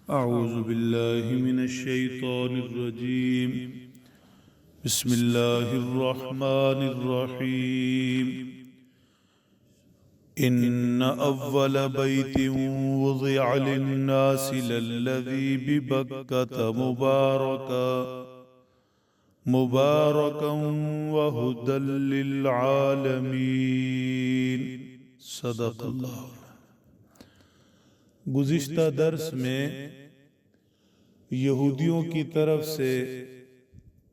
أعوذ بالله من الشيطان الرجيم بسم الله الرحمن الرحيم إن أول بيت وضع للناس للذي ببكة مباركا وهدى للعالمين صدق اللہ۔ گزشتہ درس میں یہودیوں کی طرف سے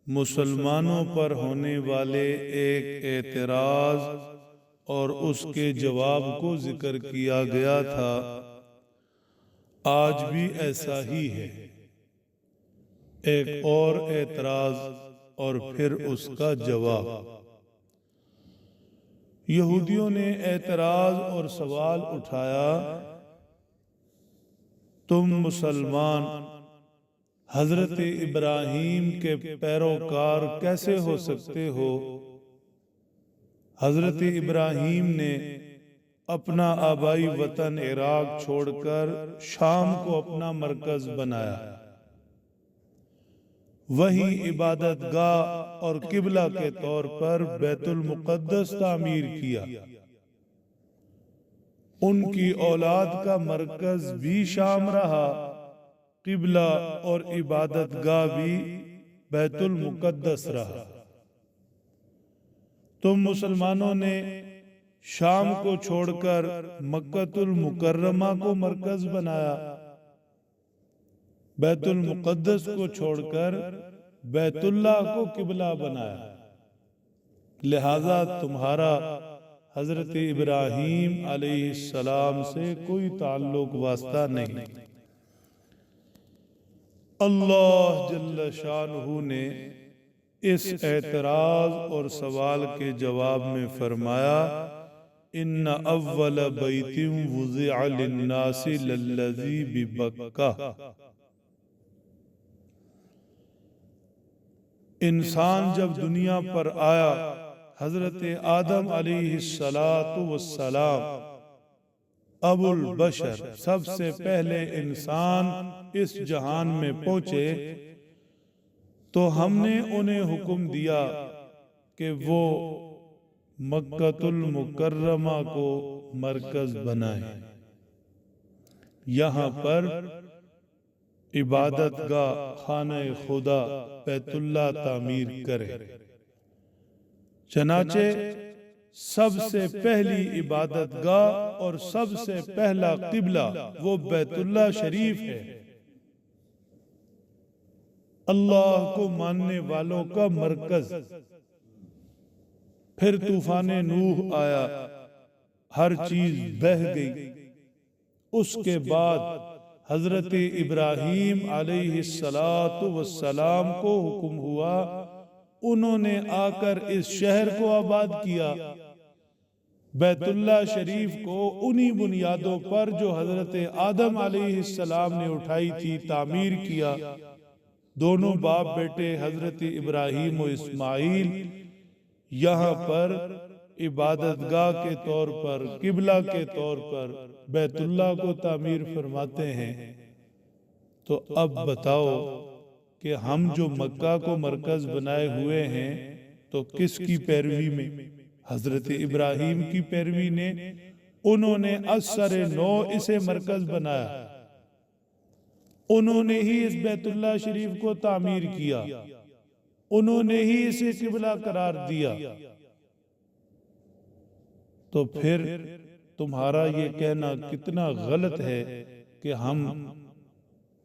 مسلمانوں پر ہونے والے ایک اعتراض اور اس کے جواب کو ذکر کیا گیا تھا۔ آج بھی ایسا ہی ہے، ایک اور اعتراض اور پھر اس کا جواب۔ یہودیوں نے اعتراض اور سوال اٹھایا، تم مسلمان حضرت ابراہیم کے پیروکار کیسے ہو سکتے ہو؟ حضرت ابراہیم نے اپنا آبائی وطن عراق چھوڑ کر شام کو اپنا مرکز بنایا، وہیں عبادت گاہ اور قبلہ کے طور پر بیت المقدس تعمیر کیا۔ ان کی اولاد کا مرکز بھی شام رہا، قبلہ اور عبادت گاہ بھی بیت المقدس رہا۔ تم مسلمانوں نے شام کو چھوڑ کر مکہ المکرمہ کو مرکز بنایا، بیت المقدس کو چھوڑ کر بیت اللہ کو قبلہ بنایا، لہذا تمہارا حضرت ابراہیم علیہ السلام سے کوئی تعلق واسطہ نہیں۔ اللہ جل شانہ نے اس اعتراض اور سوال کے جواب میں فرمایا، ان اول بیت وضع للناس للذی ببکہ۔ انسان جب دنیا پر آیا، حضرت آدم علیہ السلام ابو البشر سب سے پہلے انسان اس جہان میں پہنچے، تو ہم نے انہیں حکم دیا کہ وہ مکہ المکرمہ کو مرکز بنائیں، یہاں پر عبادت گاہ خانہ خدا بیت اللہ تعمیر کریں۔ چنانچہ سب سے پہلی عبادت گاہ اور سب سے پہلا قبلہ وہ بیت اللہ شریف ہے، اللہ کو ماننے والوں کا مرکز۔ پھر طوفان نوح آیا، ہر چیز بہہ گئی۔ اس کے بعد حضرت ابراہیم علیہ السلام کو حکم ہوا، انہوں نے آ کر اس شہر کو آباد کیا، بیت اللہ شریف کو انہی بنیادوں پر جو حضرت آدم علیہ السلام نے اٹھائی تھی تعمیر کیا۔ دونوں باپ بیٹے حضرت ابراہیم و اسماعیل یہاں پر عبادت گاہ کے طور پر، قبلہ کے طور پر بیت اللہ کو تعمیر فرماتے ہیں۔ تو اب بتاؤ کہ ہم جو مکہ کو مرکز بنائے ہوئے ہیں تو کس کی پیروی میں؟ حضرت ابراہیم کی پیروی نے۔ انہوں نے اثر نو اسے مرکز بنایا، انہوں نے ہی اس بیت اللہ شریف کو تعمیر کیا، انہوں نے ہی اسے قبلہ قرار دیا۔ تو پھر تمہارا یہ کہنا کتنا غلط ہے کہ ہم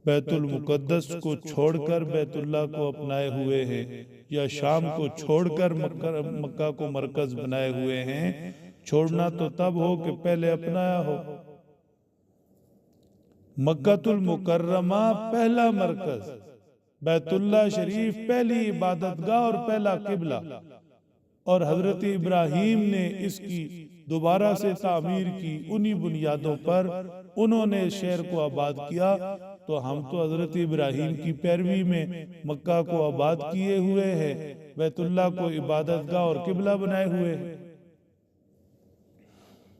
بیت المقدس کو چھوڑ کر بیت اللہ کو اپنائے ہوئے ہیں، یا شام کو چھوڑ کر مکہ کو مرکز بنائے ہوئے ہیں۔ چھوڑنا تو تب ہو کہ پہلے اپنایا ہو۔ مکہ المکرمہ پہلا مرکز، بیت اللہ شریف پہلی عبادت گاہ اور پہلا قبلہ، اور حضرت ابراہیم نے اس کی دوبارہ سے تعمیر کی، انہی بنیادوں پر انہوں نے شہر کو آباد کیا۔ تو ہم تو حضرت ابراہیم کی پیروی میں مکہ کو آباد کیے ہوئے ہیں، بیت اللہ کو عبادت گاہ اور قبلہ بنائے ہوئے ہیں۔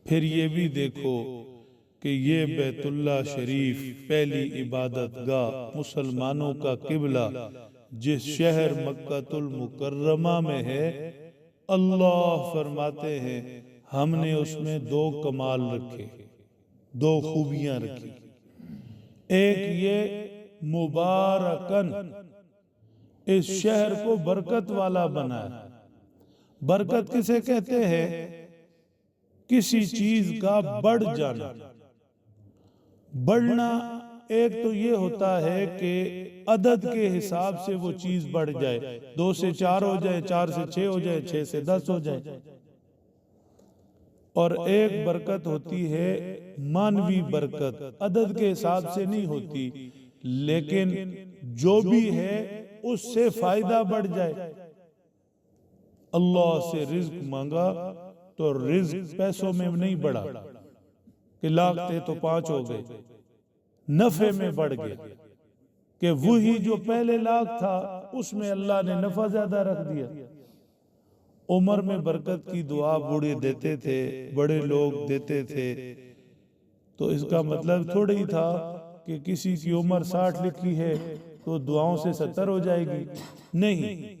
پھر یہ بھی دیکھو کہ یہ بیت اللہ شریف پہلی عبادت گاہ، مسلمانوں کا قبلہ، جس شہر مکہ المکرمہ میں ہے، اللہ فرماتے ہیں ہم نے اس میں دو کمال رکھے، دو خوبیاں رکھی۔ ایک یہ مبارکن، اس شہر کو برکت والا بنایا۔ برکت کسے کہتے ہیں؟ کسی چیز کا بڑھ جانا۔ بڑھنا ایک تو یہ ہوتا ہے کہ عدد کے حساب سے وہ چیز بڑھ جائے، 2 سے 4 ہو جائے، 4 سے 6 ہو جائے، 6 سے 10 ہو جائے۔ اور ایک برکت ہوتی ہے مانوی برکت، عدد کے حساب سے نہیں ہوتی، لیکن جو بھی ہے اس سے فائدہ بڑھ جائے۔ اللہ سے رزق مانگا تو رزق پیسوں میں نہیں بڑھا کہ لاکھ تھے تو 5 ہو گئے، نفع میں بڑھ گئے کہ وہی جو پہلے لاکھ تھا اس میں اللہ نے نفع زیادہ رکھ دیا۔ عمر میں برکت کی دعا بوڑھے دیتے تھے، بڑے لوگ دیتے تھے، تو اس کا مطلب تھوڑا ہی تھا کہ کسی کی عمر 60 لکھی ہے تو دعاؤں سے 70 ہو جائے گی، نہیں،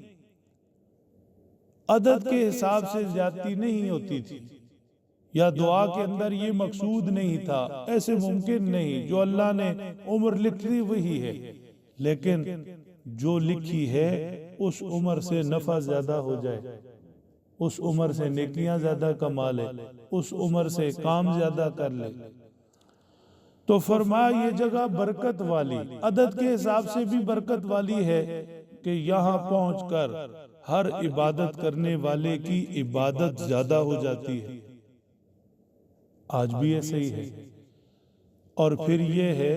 عدد کے حساب سے زیادتی نہیں ہوتی تھی، یا دعا کے اندر یہ مقصود نہیں تھا، ایسے ممکن نہیں، جو اللہ نے عمر لکھ لی وہی ہے، لیکن جو لکھی ہے اس عمر سے نفع زیادہ ہو جائے، اس عمر سے نیکیاں زیادہ کما لے، اس عمر سے کام زیادہ کر لے۔ تو فرمایا یہ جگہ برکت والی، عدد کے حساب سے بھی برکت والی ہے کہ یہاں پہنچ کر ہر عبادت کرنے والے کی عبادت زیادہ ہو جاتی ہے۔ آج بھی ایسا ہی ہے۔ اور پھر یہ ہے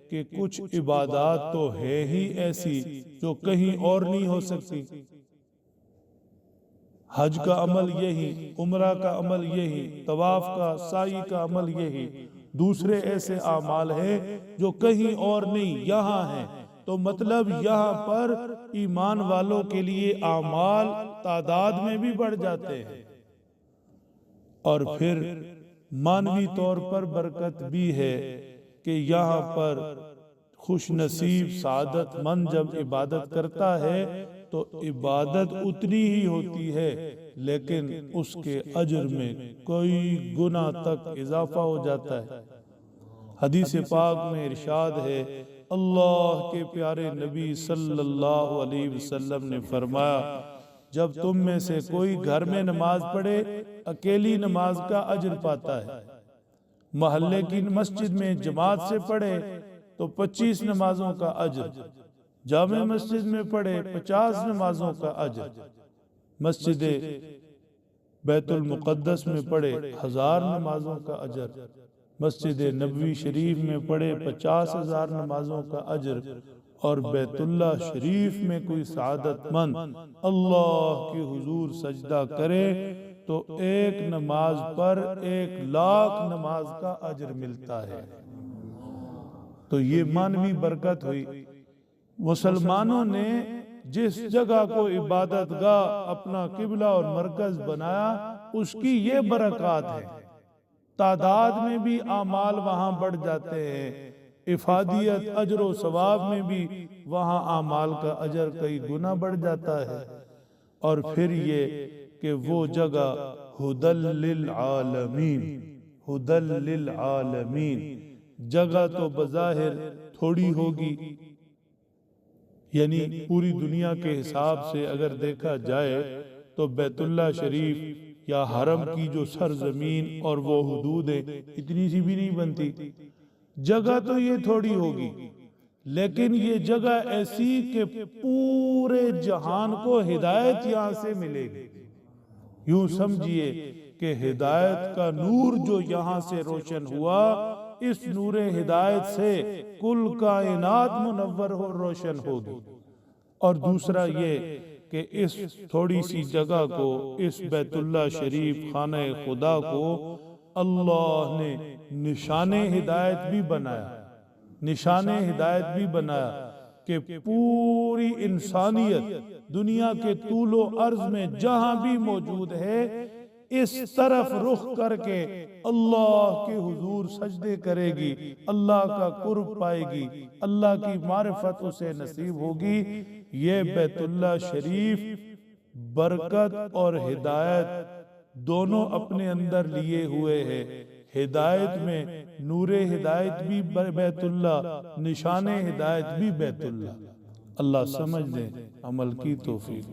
کہ کچھ عبادات تو ہے ہی ایسی جو کہیں اور نہیں ہو سکتی۔ حج کا عمل یہی، عمرہ کا عمل یہی، طواف کا، سعی کا عمل یہی، دوسرے ایسے اعمال ہیں جو کہیں اور نہیں، یہاں ہیں۔ تو مطلب یہاں پر ایمان والوں کے لیے اعمال تعداد میں بھی بڑھ جاتے ہیں۔ اور پھر مانوی طور پر برکت بھی ہے کہ یہاں پر خوش نصیب سعادت مند جب عبادت کرتا ہے تو عبادت اتنی ہی ہوتی ہے، لیکن اس کے اجر میں کوئی گنا تک اضافہ ہو جاتا ہے۔ حدیث پاک میں ارشاد ہے، اللہ کے پیارے نبی صلی اللہ علیہ وسلم نے فرمایا، جب تم میں سے کوئی گھر میں نماز پڑھے اکیلی نماز کا اجر پاتا ہے، محلے کی مسجد میں جماعت سے پڑھے تو 25 نمازوں کا اجر، جامع مسجد میں پڑھے 50 نمازوں کا اجر، مسجد بیت المقدس میں پڑھے 1000 نمازوں کا اجر، مسجد نبوی شریف میں پڑھے 50,000 نمازوں کا اجر، اور بیت اللہ شریف میں کوئی سعادت مند اللہ کے حضور سجدہ کرے تو 1 نماز پر 1,00,000 نماز کا اجر ملتا ہے۔ تو یہ مانوی برکت ہوئی۔ مسلمانوں نے جس جگہ کو عبادت گاہ اپنا قبلہ اور مرکز بنایا، اس کی یہ برکات ہے، تعداد میں بھی اعمال وہاں بڑھ جاتے ہیں، افادیت اجر و ثواب میں بھی وہاں اعمال کا اجر کئی گنا بڑھ جاتا ہے۔ اور پھر یہ کہ وہ جگہ ہدی للعالمین، ہدی للعالمین، جگہ تو بظاہر تھوڑی ہوگی، یعنی پوری دنیا کے حساب سے اگر دیکھا جائے تو بیت اللہ شریف یا حرم کی جو سرزمین اور وہ حدودیں اتنی سی بھی نہیں بنتی، جگہ تو یہ تھوڑی ہوگی، لیکن یہ جگہ ایسی کہ پورے جہان کو ہدایت یہاں سے ملے گی۔ یوں سمجھیے کہ ہدایت کا نور جو یہاں سے روشن ہوا، اس نور ہدایت سے کل کائنات منور اور روشن ہوگی۔ اور دوسرا یہ کہ اس تھوڑی سی جگہ کو، اس بیت اللہ شریف خانہ خدا کو اللہ نے نشان ہدایت بھی بنایا، نشان ہدایت بھی بنایا کہ پوری انسانیت دنیا کے طول و عرض میں جہاں بھی موجود ہے، اس طرف رخ کر کے اللہ کے حضور سجدے کرے گی، اللہ کا قرب پائے گی، اللہ کی معرفت اسے نصیب ہوگی۔ یہ بیت اللہ شریف برکت اور ہدایت دونوں اپنے اندر لیے ہوئے ہے۔ ہدایت میں نور ہدایت بھی بیت اللہ، نشان ہدایت بھی بیت اللہ۔ اللہ سمجھ دے، عمل کی توفیق۔